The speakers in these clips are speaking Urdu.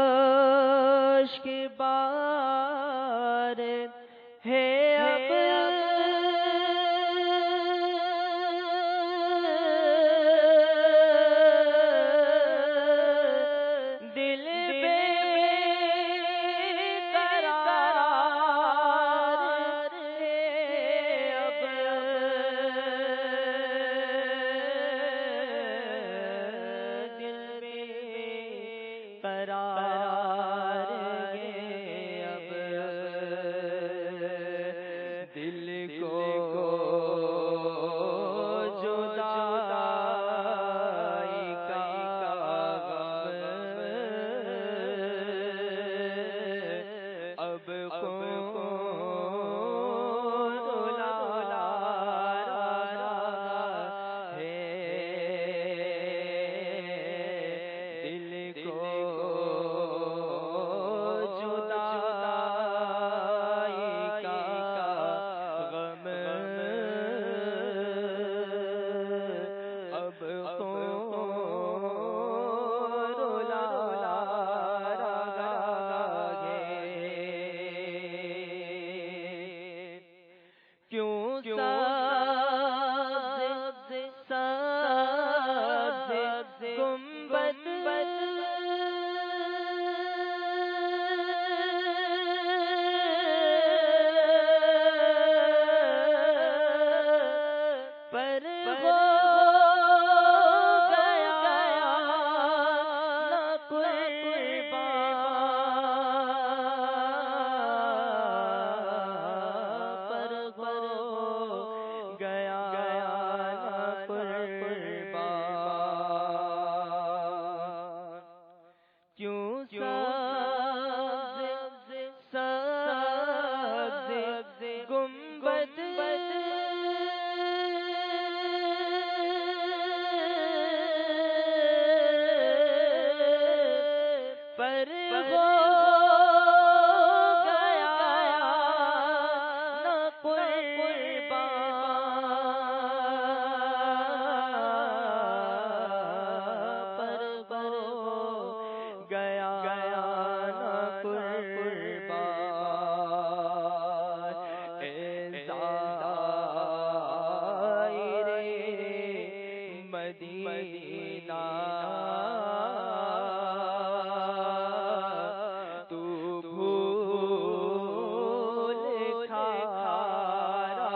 آکاش کے بار ہے اب دل بے قرار ہے اب دل بے قرار ہے اب دل کو جدائی کا غم اب خون رلا ہے دل کو جدائی کا غم اب خون رلا کیوں سبز گنبد پر ہو گیا نہ قربان پر ہو گیا نہ قربان کیوں سبز گنبد پر ہو گیا نہ قربان پر ہو گیا نہ قربان اے زائرِ مدینہ تو بھول کھارا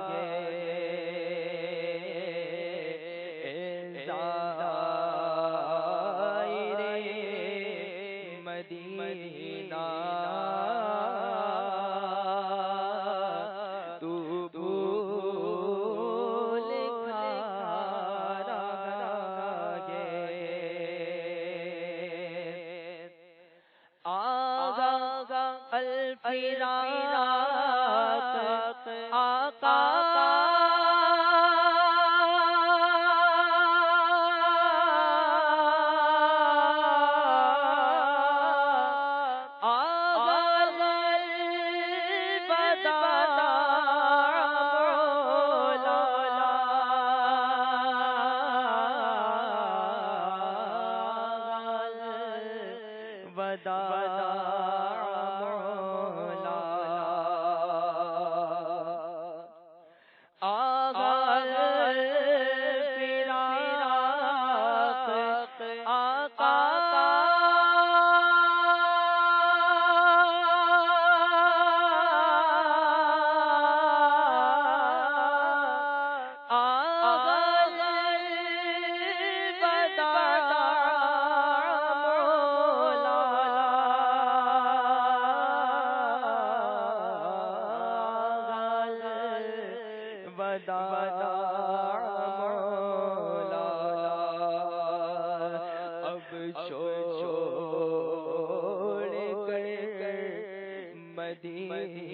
گے اے زائرِ مدینہ تو بھول کھارا گے آغا الفراق آقا مولا اب چھوڑ کر مدینہ